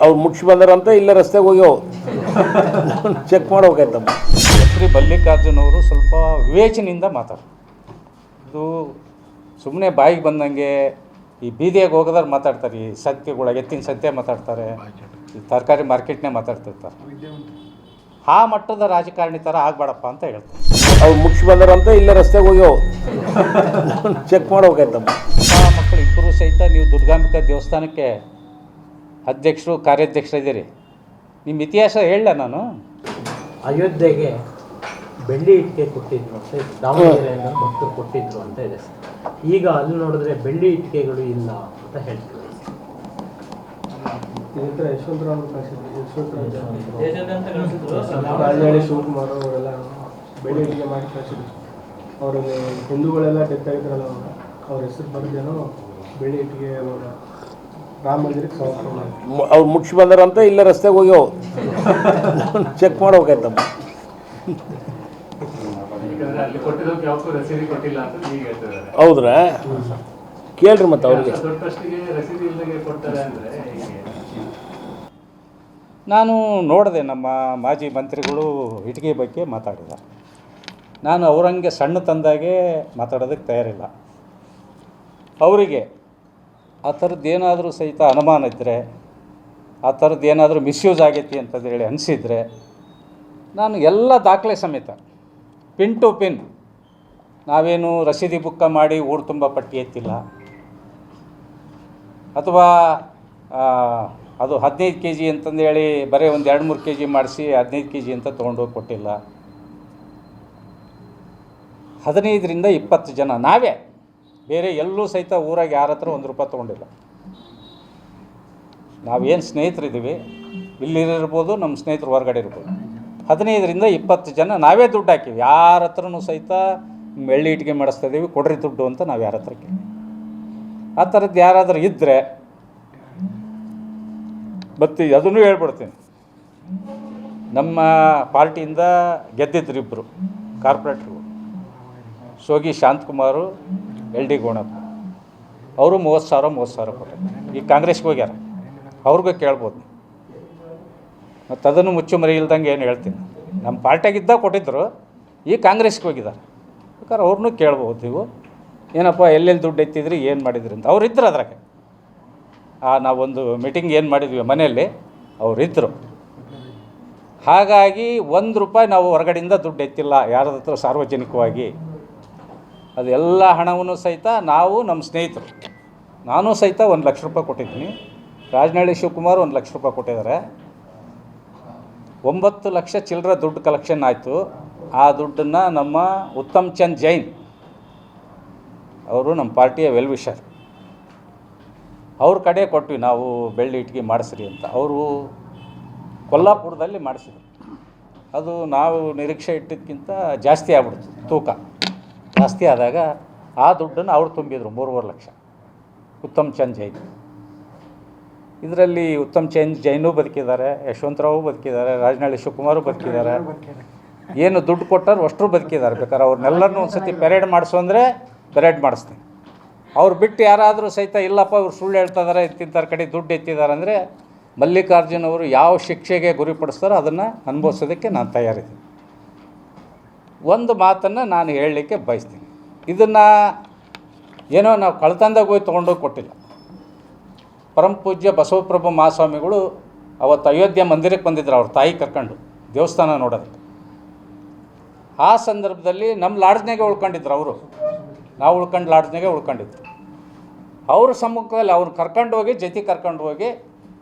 ಅವ್ರು ಮುಗಿಸಿ ಬಂದಾರಂತ ಇಲ್ಲ ರಸ್ತೆಗೆ ಹೋಗ್ಯವು ಚೆಕ್ ಮಾಡ್ಬೇಕಾಯ್ತಮ್ಮ. ಶ್ರೀ ಮಲ್ಲಿಕಾರ್ಜುನ್ ಅವರು ಸ್ವಲ್ಪ ವಿವೇಚನೆಯಿಂದ ಮಾತಾಡ್ತಾರೆ. ಇದು ಸುಮ್ಮನೆ ಬಾಯಿಗೆ ಬಂದಂಗೆ ಈ ಬೀದಿಯಾಗಿ ಹೋಗೋದಾರು ಮಾತಾಡ್ತಾರೆ. ಈ ಸತ್ಯಗಳು ಎತ್ತಿನ ಸತ್ಯ ಮಾತಾಡ್ತಾರೆ, ಈ ತರಕಾರಿ ಮಾರ್ಕೆಟ್ನೇ ಮಾತಾಡ್ತಿರ್ತಾರೆ. ಆ ಮಟ್ಟದ ರಾಜಕಾರಣಿ ಥರ ಆಗಬೇಡಪ್ಪ ಅಂತ ಹೇಳ್ತಾರೆ. ಅವ್ರು ಮುಗಿಸಿ ಬಂದಾರಂತ ಇಲ್ಲ ರಸ್ತೆಗೆ ಹೋಗ್ಯವು ಚೆಕ್ ಮಾಡ್ಬೇಕಾಯ್ತಮ್ಮ. ಮಕ್ಕಳು ಇಬ್ಬರು ಸಹಿತ ನೀವು ದುರ್ಗಾಂಬಿಕಾ ದೇವಸ್ಥಾನಕ್ಕೆ ಅಧ್ಯಕ್ಷರು ಕಾರ್ಯಾಧ್ಯಕ್ಷರಿದ್ದೀರಿ. ನಿಮ್ಮ ಇತಿಹಾಸ ಹೇಳಲ್ಲ ನಾನು. ಅಯೋಧ್ಯೆಗೆ ಬೆಳ್ಳಿ ಇಟ್ಟಿಗೆ ಕೊಟ್ಟಿದ್ರು ಅಂತ ದಾವಣಗೆರೆಯಿಂದ ಭಕ್ತರು ಕೊಟ್ಟಿದ್ರು ಅಂತ ಇದೆ ಸರ್. ಈಗ ಅಲ್ಲಿ ನೋಡಿದ್ರೆ ಬೆಳ್ಳಿ ಇಟ್ಟಿಗೆಗಳು ಇಲ್ಲ ಅಂತ ಹೇಳ್ತಾರೆ. ರಾಜನಹಳ್ಳಿ ಶಿವಕುಮಾರ್ ಅವರೆಲ್ಲ ಬೆಳ್ಳಿ ಇಟ್ಟಿಗೆ ಮಾಡಿ ಕಳಿಸಿದ್ರು. ಅವ್ರಿಗೆ ಹಿಂದೂಗಳೆಲ್ಲ ಡೆತ್ ಆಗಿದ್ರಲ್ಲ, ಅವ್ರ ಹೆಸರು ಬರೆದೇನೋ ಬೆಳ್ಳಿ ಇಟ್ಟಿಗೆ ರಾಮ ಮಂದಿರಕ್ಕೆ ಸಮರ್ಪಣೆ ಮಾಡಿ. ಅವ್ರು ಮುಗಿಸಿ ಬಂದಾರಂತ ಇಲ್ಲ ರಸ್ತೆಗೆ ಹೋಗ್ಯವು ಚೆಕ್ ಮಾಡ್ಬೇಕಾಯ್ತಮ್ಮ. ಹೌದ್ರಾ? ಕೇಳ್ರಿ ಮತ್ತೆ ಅವ್ರಿಗೆ. ನಾನು ನೋಡಿದೆ ನಮ್ಮ ಮಾಜಿ ಮಂತ್ರಿಗಳು ಇಟ್ಟಿಗೆ ಬಗ್ಗೆ ಮಾತಾಡಿದ್ದಾರೆ. ನಾನು ಅವರಂಗೆ ಸಣ್ಣ ತಂದಾಗೆ ಮಾತಾಡೋದಕ್ಕೆ ತಯಾರಿಲ್ಲ. ಅವರಿಗೆ ಆ ಥರದ್ದು ಏನಾದರೂ ಸಹಿತ ಅನುಮಾನ ಇದ್ದರೆ, ಆ ಥರದ್ದು ಏನಾದರೂ ಮಿಸ್ಯೂಸ್ ಆಗೈತಿ ಅಂತಂದೇಳಿ ಅನಿಸಿದರೆ ನಾನು ಎಲ್ಲ ದಾಖಲೆ ಸಮೇತ ಪಿನ್ ಟು ಪಿನ್, ನಾವೇನು ರಸೀದಿ ಬುಕ್ಕ ಮಾಡಿ ಊರು ತುಂಬ ಪಟ್ಟಿ ಎತ್ತಿಲ್ಲ, ಅಥವಾ ಅದು 15 kg ಅಂತಂದೇಳಿ ಬರೀ ಒಂದು 2-3 kg ಮಾಡಿಸಿ 15 kg ಅಂತ ತೊಗೊಂಡೋಗಿ ಕೊಟ್ಟಿಲ್ಲ. 15ರಿಂದ 20 ಜನ ನಾವೇ, ಬೇರೆ ಎಲ್ಲೂ ಸಹಿತ ಊರಾಗ ಯಾರ ಹತ್ರ ₹1 ತೊಗೊಂಡಿಲ್ಲ. ನಾವೇನು ಸ್ನೇಹಿತರಿದ್ದೀವಿ, ಇಲ್ಲಿರ್ಬೋದು, ನಮ್ಮ ಸ್ನೇಹಿತರು ಹೊರಗಡೆ ಇರ್ಬೋದು, 15ರಿಂದ 20 ಜನ ನಾವೇ ದುಡ್ಡು ಹಾಕಿವಿ. ಯಾರ ಹತ್ರನೂ ಸಹಿತ ಬೆಳ್ಳಿ ಇಟ್ಟಿಗೆ ಮಾಡಿಸ್ತಾ ಇದ್ದೀವಿ, ಕೊಡ್ರಿ ದುಡ್ಡು ಅಂತ ನಾವು ಯಾರ ಹತ್ರ ಕೇಳಿ. ಆ ಥರದ್ದು ಯಾರಾದರೂ ಇದ್ದರೆ ಬರ್ತೀವಿ. ಅದನ್ನು ಹೇಳ್ಬಿಡ್ತೀನಿ. ನಮ್ಮ ಪಾರ್ಟಿಯಿಂದ ಗೆದ್ದಿದ್ರು ಇಬ್ಬರು ಕಾರ್ಪೊರೇಟ್ರು, ಸೋಗಿ ಶಾಂತಕುಮಾರು, LD ಗೋಣಪ್ಪ. ಅವರು 30,000 ಕೊಟ್ಟರು. ಈಗ ಕಾಂಗ್ರೆಸ್ಗೆ ಹೋಗ್ಯಾರ, ಅವ್ರಿಗೂ ಕೇಳ್ಬೋದು. ಮತ್ತು ಅದನ್ನು ಮುಚ್ಚುಮರಿ ಇಲ್ದಂಗೆ ಏನು ಹೇಳ್ತೀನಿ. ನಮ್ಮ ಪಾರ್ಟಿಯಾಗಿದ್ದಾಗ ಕೊಟ್ಟಿದ್ದರು, ಈಗ ಕಾಂಗ್ರೆಸ್ಗೆ ಹೋಗಿದ್ದಾರೆ. ಬೇಕಾದ್ರೆ ಅವ್ರನ್ನೂ ಕೇಳ್ಬೋದು ನೀವು, ಏನಪ್ಪ ಎಲ್ಲೆಲ್ಲಿ ದುಡ್ಡು ಎತ್ತಿದ್ರಿ, ಏನು ಮಾಡಿದ್ರಿ ಅಂತ. ಅವ್ರು ಇದ್ದರು ಅದ್ರಾಗೆ. ನಾವೊಂದು ಮೀಟಿಂಗ್ ಏನು ಮಾಡಿದ್ವಿ ಮನೆಯಲ್ಲಿ, ಅವರಿದ್ದರು. ಹಾಗಾಗಿ ₹1 ನಾವು ಹೊರಗಡೆಯಿಂದ ದುಡ್ಡು ಎತ್ತಿಲ್ಲ ಯಾರ ಹತ್ರ ಸಾರ್ವಜನಿಕವಾಗಿ. ಅದೆಲ್ಲ ಹಣವನ್ನು ಸಹಿತ ನಾವು ನಮ್ಮ ಸ್ನೇಹಿತರು, ನಾನು ಸಹಿತ ₹1,00,000 ಕೊಟ್ಟಿದ್ದೀನಿ. ರಾಜನಹಳ್ಳಿ ಶಿವಕುಮಾರ್ ₹1,00,000 ಕೊಟ್ಟಿದ್ದಾರೆ. 9 ಲಕ್ಷ ಚಿಲ್ಲರೆ ದುಡ್ಡು ಕಲೆಕ್ಷನ್ ಆಯಿತು. ಆ ದುಡ್ಡನ್ನು ನಮ್ಮ ಉತ್ತಮ್ ಚಂದ್ ಜೈನ್ ಅವರು ನಮ್ಮ ಪಾರ್ಟಿಯ ವೆಲ್ವಿಷರ್, ಅವ್ರ ಕಡೆ ಕೊಟ್ವಿ ನಾವು ಬೆಳ್ಳಿ ಇಟ್ಟಿಗೆ ಮಾಡಿಸ್ರಿ ಅಂತ. ಅವರು ಕೊಲ್ಲಾಪುರದಲ್ಲಿ ಮಾಡಿಸಿದ್ರು. ಅದು ನಾವು ನಿರೀಕ್ಷೆ ಇಟ್ಟಿದ್ದಕ್ಕಿಂತ ಜಾಸ್ತಿ ಆಗ್ಬಿಡ್ತು, ತೂಕ ಜಾಸ್ತಿ ಆದಾಗ ಆ ದುಡ್ಡನ್ನು ಅವ್ರು ತುಂಬಿದ್ರು 3.5 ಲಕ್ಷ. ಉತ್ತಮ್ ಚಂದ್ ಜೈನ್, ಇದರಲ್ಲಿ ಉತ್ತಮ್ ಚಂದ್ ಜೈನೂ ಬದುಕಿದ್ದಾರೆ, ಯಶವಂತರಾವು ಬದುಕಿದ್ದಾರೆ, ರಾಜನಹಳ್ಳಿ ಶಿವಕುಮಾರು ಬದುಕಿದ್ದಾರೆ. ಏನು ದುಡ್ಡು ಕೊಟ್ಟರು ಅಷ್ಟರು ಬದುಕಿದ್ದಾರೆ. ಬೇಕಾದ್ರೆ ಅವ್ರನ್ನೆಲ್ಲರನ್ನೂ ಒಂದು ಸತಿ ಪೆರೇಡ್ ಮಾಡಿಸು ಅಂದರೆ ಪೆರೇಡ್ ಮಾಡಿಸ್ತೀನಿ. ಅವ್ರು ಬಿಟ್ಟು ಯಾರಾದರೂ ಸಹಿತ ಇಲ್ಲಪ್ಪ ಇವ್ರು ಸುಳ್ಳು ಹೇಳ್ತಿದ್ದಾರೆ, ಇಂತಿಂಥರ ಕಡೆ ದುಡ್ಡು ಎತ್ತಿದ್ದಾರೆ ಅಂದರೆ ಮಲ್ಲಿಕಾರ್ಜುನ್ ಅವರು ಯಾವ ಶಿಕ್ಷೆಗೆ ಗುರಿಪಡಿಸ್ತಾರೋ ಅದನ್ನು ಅನುಭವಿಸೋದಕ್ಕೆ ನಾನು ತಯಾರಿದ್ದೀನಿ. ಒಂದು ಮಾತನ್ನು ನಾನು ಹೇಳಲಿಕ್ಕೆ ಬಯಸ್ತೀನಿ. ಇದನ್ನು ಏನೋ ನಾವು ಕಳ್ತಂದಾಗ ಹೋಗಿ ತೊಗೊಂಡೋಗಿ ಕೊಟ್ಟಿಲ್ಲ. ಪರಮ ಪೂಜ್ಯ ಬಸವಪ್ರಭು ಮಹಾಸ್ವಾಮಿಗಳು ಅವತ್ತು ಅಯೋಧ್ಯೆ ಮಂದಿರಕ್ಕೆ ಬಂದಿದ್ರು ಅವ್ರ ತಾಯಿ ಕರ್ಕೊಂಡು ದೇವಸ್ಥಾನ ನೋಡೋದಕ್ಕೆ. ಆ ಸಂದರ್ಭದಲ್ಲಿ ನಮ್ಮ ಲಾಡ್ಜ್ನಾಗೆ ಉಳ್ಕೊಂಡಿದ್ರು ಅವರು, ನಾವು ಉಳ್ಕೊಂಡು ಲಾಡ್ಜ್ನಾಗೆ ಉಳ್ಕೊಂಡಿದ್ರು. ಅವ್ರ ಸಮ್ಮುಖದಲ್ಲಿ ಅವ್ರನ್ನ ಕರ್ಕೊಂಡು ಹೋಗಿ ಕರ್ಕೊಂಡು ಹೋಗಿ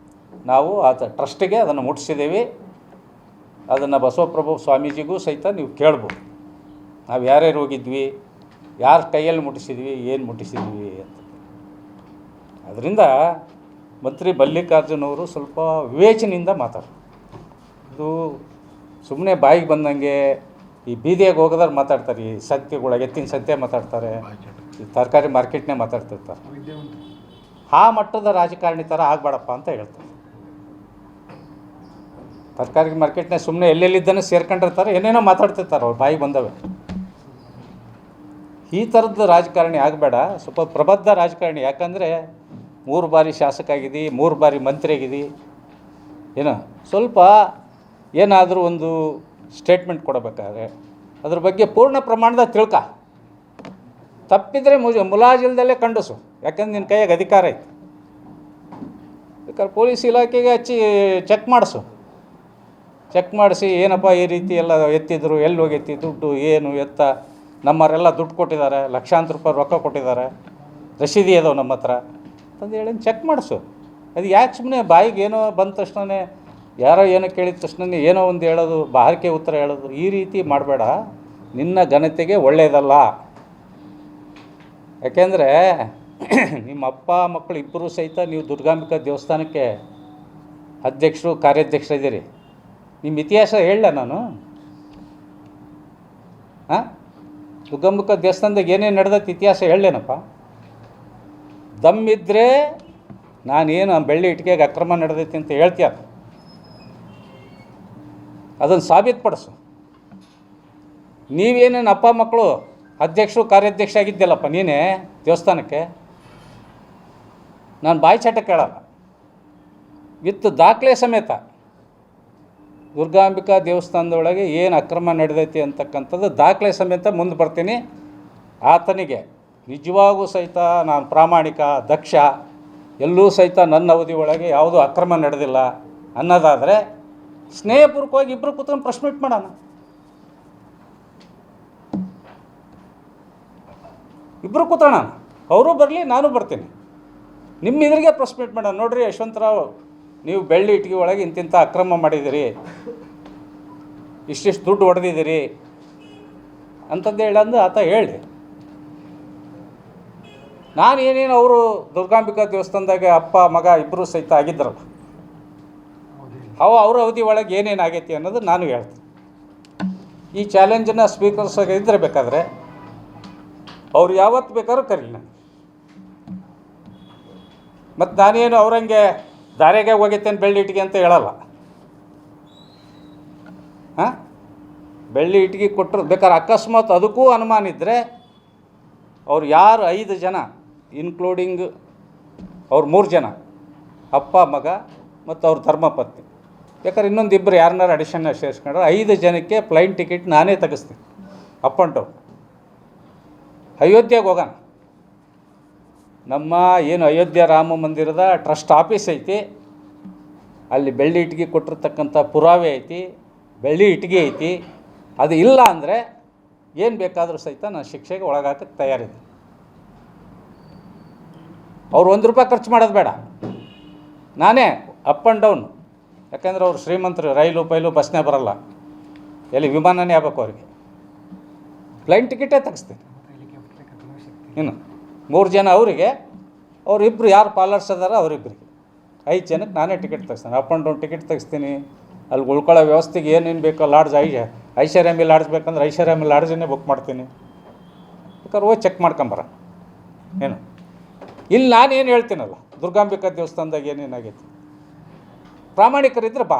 ನಾವು ಟ್ರಸ್ಟಿಗೆ ಅದನ್ನು ಮುಟ್ಟಿಸಿದ್ದೀವಿ. ಅದನ್ನು ಬಸವಪ್ರಭು ಸ್ವಾಮೀಜಿಗೂ ಸಹಿತ ನೀವು ಕೇಳ್ಬೋದು, ನಾವು ಯಾರ್ಯಾರು ಹೋಗಿದ್ವಿ, ಯಾರ ಕೈಯಲ್ಲಿ ಮುಟ್ಟಿಸಿದ್ವಿ, ಏನು ಮುಟ್ಟಿಸಿದ್ವಿ ಅಂತ. ಅದರಿಂದ ಮಂತ್ರಿ ಮಲ್ಲಿಕಾರ್ಜುನ್ ಅವರು ಸ್ವಲ್ಪ ವಿವೇಚನೆಯಿಂದ ಮಾತಾಡ್ತಾರೆ. ಇದು ಸುಮ್ಮನೆ ಬಾಯಿಗೆ ಬಂದಂಗೆ ಈ ಬೀದಿಯಾಗಿ ಹೋಗೋದಾರು ಮಾತಾಡ್ತಾರೆ. ಈ ಸತ್ಯಗಳು ಎತ್ತಿನ ಸತ್ಯ ಮಾತಾಡ್ತಾರೆ, ಈ ತರಕಾರಿ ಮಾರ್ಕೆಟ್ನೇ ಮಾತಾಡ್ತಿರ್ತಾರೆ. ಆ ಮಟ್ಟದ ರಾಜಕಾರಣಿ ಥರ ಆಗಬೇಡಪ್ಪ ಅಂತ ಹೇಳ್ತಾರೆ. ತರಕಾರಿ ಮಾರ್ಕೆಟ್ನೇ ಸುಮ್ಮನೆ ಎಲ್ಲೆಲ್ಲಿದ್ದಾನೆ ಸೇರ್ಕೊಂಡಿರ್ತಾರೆ, ಏನೇನೋ ಮಾತಾಡ್ತಿರ್ತಾರೆ ಅವ್ರು ಬಾಯಿಗೆ ಬಂದವೆ. ಈ ಥರದ್ದು ರಾಜಕಾರಣಿ ಆಗಬೇಡ, ಸ್ವಲ್ಪ ಪ್ರಬುದ್ಧ ರಾಜಕಾರಣಿ. ಯಾಕಂದರೆ 3 ಬಾರಿ ಶಾಸಕ ಆಗಿದ್ದು, 3 ಬಾರಿ ಮಂತ್ರಿ ಆಗಿದ್ದು, ಏನು ಸ್ವಲ್ಪ ಏನಾದರೂ ಒಂದು ಸ್ಟೇಟ್ಮೆಂಟ್ ಕೊಡಬೇಕಾದ್ರೆ ಅದ್ರ ಬಗ್ಗೆ ಪೂರ್ಣ ಪ್ರಮಾಣದಾಗ ತಿಳ್ಕ. ತಪ್ಪಿದರೆ ಮುಲಾಜಿಲ್ದಲ್ಲೇ ಖಂಡಿಸು, ಯಾಕಂದ್ರೆ ನಿನ್ನ ಕೈಯಾಗ ಅಧಿಕಾರ ಐತಿ. ಬೇಕಾದ್ರೆ ಪೊಲೀಸ್ ಇಲಾಖೆಗೆ ಹಚ್ಚಿ ಚೆಕ್ ಮಾಡಿಸು. ಚೆಕ್ ಮಾಡಿಸಿ ಏನಪ್ಪ ಈ ರೀತಿ ಎಲ್ಲ ಎತ್ತಿದ್ರು, ಎಲ್ಲಿ ಹೋಗೈತಿ ದುಡ್ಡು, ಏನು ಎತ್ತ, ನಮ್ಮವರೆಲ್ಲ ದುಡ್ಡು ಕೊಟ್ಟಿದ್ದಾರೆ, ಲಕ್ಷಾಂತರ ರೂಪಾಯಿ ರೊಕ್ಕ ಕೊಟ್ಟಿದ್ದಾರೆ, ರಸೀದಿ ಅದಾವೆ ನಮ್ಮ ಹತ್ರ ಅಂತಂದು ಹೇಳಿ ಚೆಕ್ ಮಾಡಿಸು. ಅದು ಯಾಕೆ ಸುಮ್ಮನೆ ಬಾಯಿಗೆ ಏನೋ ಬಂದ ತಕ್ಷಣವೇ ಯಾರೋ ಏನೋ ಕೇಳಿದ ತಕ್ಷಣ ಏನೋ ಒಂದು ಹೇಳೋದು, ಬಾರಿಕೆ ಉತ್ತರ ಹೇಳೋದು, ಈ ರೀತಿ ಮಾಡಬೇಡ. ನಿನ್ನ ಘನತೆಗೆ ಒಳ್ಳೆಯದಲ್ಲ. ಯಾಕೆಂದರೆ ನಿಮ್ಮ ಅಪ್ಪ ಮಕ್ಕಳು ಇಬ್ಬರೂ ಸಹಿತ ನೀವು ದುರ್ಗಾಂಬಿಕಾ ದೇವಸ್ಥಾನಕ್ಕೆ ಅಧ್ಯಕ್ಷರು ಕಾರ್ಯಾಧ್ಯಕ್ಷರಿದ್ದೀರಿ. ನಿಮ್ಮ ಇತಿಹಾಸ ಹೇಳಲ್ಲ ನಾನು? ಹಾಂ, ದುರ್ಗಾಂಬಿಕಾ ದೇವಸ್ಥಾನದಾಗ ಏನೇನು ನಡೆದೈತೆ ಇತಿಹಾಸ ಹೇಳಲೇನಪ್ಪ? ದಮ್ಮಿದ್ದರೆ ನಾನೇನು ಬೆಳ್ಳಿ ಇಟ್ಟಿಗೆಗೆ ಅಕ್ರಮ ನಡೆದೈತಿ ಅಂತ ಹೇಳ್ತೀಯ, ಅದನ್ನು ಸಾಬೀತುಪಡಿಸು. ನೀವೇನೇನು ಅಪ್ಪ ಮಕ್ಕಳು ಅಧ್ಯಕ್ಷರು ಕಾರ್ಯಾಧ್ಯಕ್ಷ ಆಗಿದ್ದಲ್ಲಪ್ಪ ನೀನೇ ದೇವಸ್ಥಾನಕ್ಕೆ, ನಾನು ಬಾಯಿ ಚಾಟ ಕೇಳಲ್ಲ, ವಿತ್ ದಾಖಲೆ ಸಮೇತ ದುರ್ಗಾಂಬಿಕಾ ದೇವಸ್ಥಾನದೊಳಗೆ ಏನು ಅಕ್ರಮ ನಡೆದೈತಿ ಅಂತಕ್ಕಂಥದ್ದು ದಾಖಲೆ ಸಮೇತ ಮುಂದೆ ಬರ್ತೀನಿ. ಆತನಿಗೆ ನಿಜವಾಗೂ ಸಹಿತ ನಾನು ಪ್ರಾಮಾಣಿಕ, ದಕ್ಷ, ಎಲ್ಲೂ ಸಹಿತ ನನ್ನ ಅವಧಿ ಒಳಗೆ ಯಾವುದೂ ಅಕ್ರಮ ನಡೆದಿಲ್ಲ ಅನ್ನೋದಾದರೆ ಸ್ನೇಹಪೂರ್ವಕವಾಗಿ ಇಬ್ಬರು ಕೂತ್ಕೊಂಡು ಪ್ರೆಸ್ ಮೀಟ್ ಮಾಡೋಣ. ಇಬ್ಬರು ಕೂತೋಣ, ಅವರು ಬರಲಿ, ನಾನು ಬರ್ತೀನಿ, ನಿಮ್ಮ ಎದುರಿಗೆ ಪ್ರೆಸ್ ಮೀಟ್ ಮಾಡೋಣ. ನೋಡಿರಿ ಯಶವಂತರಾವ್, ನೀವು ಬೆಳ್ಳಿ ಇಟ್ಟಿಗೆ ಒಳಗೆ ಇಂತಿಂಥ ಅಕ್ರಮ ಮಾಡಿದ್ದೀರಿ, ಇಷ್ಟಿಷ್ಟು ದುಡ್ಡು ಹೊಡೆದಿದ್ದೀರಿ ಅಂತಂದು ಹೇಳಂದು ಆತ ಹೇಳಿ. ನಾನು ಏನೇನು ಅವರು ದುರ್ಗಾಂಬಿಕಾ ದೇವಸ್ಥಾನದಾಗ ಅಪ್ಪ ಮಗ ಇಬ್ಬರು ಸಹಿತ ಆಗಿದ್ರಲ್ಲ, ಅವ್ರ ಅವಧಿ ಒಳಗೆ ಏನೇನು ಆಗೈತಿ ಅನ್ನೋದು ನಾನು ಹೇಳ್ತೀನಿ. ಈ ಚಾಲೆಂಜನ್ನು ಸ್ವೀಕರಿಸೋಕೆ ಇದ್ದರೆ ಬೇಕಾದರೆ ಅವ್ರು ಯಾವತ್ತು ಬೇಕಾದ್ರೂ ಕರೀಲಿ ನಾನು. ಮತ್ತು ನಾನೇನು ಅವ್ರಂಗೆ ದಾರೆಗೆ ಹೋಗೈತೇನು ಬೆಳ್ಳಿ ಇಟ್ಟಿಗೆ ಅಂತ ಹೇಳಲ್ಲ. ಹಾಂ, ಬೆಳ್ಳಿ ಇಟ್ಟಿಗೆ ಕೊಟ್ಟರು ಬೇಕಾದ್ರೆ ಅಕಸ್ಮಾತ್ ಅದಕ್ಕೂ ಅನುಮಾನ ಇದ್ದರೆ ಅವ್ರು ಯಾರು 5 ಜನ ಇನ್ಕ್ಲೂಡಿಂಗ್ ಅವ್ರು 3 ಜನ ಅಪ್ಪ ಮಗ ಮತ್ತು ಅವ್ರ ಧರ್ಮಪತ್ನಿ, ಬೇಕಾದ್ರೆ ಇನ್ನೊಂದು ಇಬ್ಬರು ಯಾರನ್ನಾರು ಅಡಿಷನ್ನ ಸೇರಿಸ್ಕೊಂಡ್ರೆ 5 ಜನಕ್ಕೆ ಫ್ಲೈನ್ ಟಿಕೆಟ್ ನಾನೇ ತೆಗಿಸ್ತೀನಿ. ಅಪ್ ಆ್ಯಂಡ್ ಡೌನ್ ಅಯೋಧ್ಯೆಗೆ ಹೋಗೋಣ. ನಮ್ಮ ಏನು ಅಯೋಧ್ಯೆ ರಾಮ ಮಂದಿರದ ಟ್ರಸ್ಟ್ ಆಫೀಸ್ ಐತಿ, ಅಲ್ಲಿ ಬೆಳ್ಳಿ ಇಟ್ಟಿಗೆ ಕೊಟ್ಟಿರ್ತಕ್ಕಂಥ ಪುರಾವೆ ಐತಿ, ಬೆಳ್ಳಿ ಇಟ್ಟಿಗೆ ಐತಿ. ಅದು ಇಲ್ಲ ಅಂದರೆ ಏನು ಬೇಕಾದರೂ ಸಹಿತ ನಾನು ಶಿಕ್ಷೆಗೆ ಒಳಗಾಕಕ್ಕೆ ತಯಾರಿದ್ದೆ. ಅವ್ರು ₹1 ಖರ್ಚು ಮಾಡೋದು ಬೇಡ, ನಾನೇ ಅಪ್ ಆ್ಯಂಡ್ ಡೌನ್. ಯಾಕೆಂದರೆ ಅವ್ರು ಶ್ರೀಮಂತರು, ರೈಲು ಪೈಲು ಬಸ್ನೇ ಬರೋಲ್ಲ, ಎಲ್ಲಿ ವಿಮಾನನೇ ಆಗಬೇಕು ಅವ್ರಿಗೆ. ಫ್ಲೈನ್ ಟಿಕೆಟೇ ತೆಗಿಸ್ತೀನಿ. ಇನ್ನು 3 ಜನ ಅವರಿಗೆ, ಅವರಿಬ್ಬರು ಯಾರು ಪಾಲರ್ಸ್ ಅದಾರ ಅವರಿಬ್ಬರಿಗೆ, 5 ಜನಕ್ಕೆ ನಾನೇ ಟಿಕೆಟ್ ತೆಗಿಸ್ತೀನಿ. ಅಪ್ ಆ್ಯಂಡ್ ಡೌನ್ ಟಿಕೆಟ್ ತೆಗಿಸ್ತೀನಿ. ಅಲ್ಲಿ ಉಳ್ಕೊಳ್ಳೋ ವ್ಯವಸ್ಥೆಗೆ ಏನೇನು ಬೇಕೋ ಲಾಡ್ಜ್ ಐಷಾರಾಮಿ ಲಾಡ್ಜ್ ಬೇಕಂದ್ರೆ ಐಷಾರಾಮಿ ಲಾಡ್ಜನ್ನೇ ಬುಕ್ ಮಾಡ್ತೀನಿ. ಬೇಕಾದ್ರೆ ಹೋಗಿ ಚೆಕ್ ಮಾಡ್ಕೊಂಬರ. ಏನು ಇಲ್ಲಿ ನಾನೇನು ಹೇಳ್ತೀನಲ್ಲ, ದುರ್ಗಾಂಬಿಕಾ ದೇವಸ್ಥಾನದಾಗ ಏನೇನಾಗೈತಿ, ಪ್ರಾಮಾಣಿಕರಿದ್ದರೆ ಬಾ.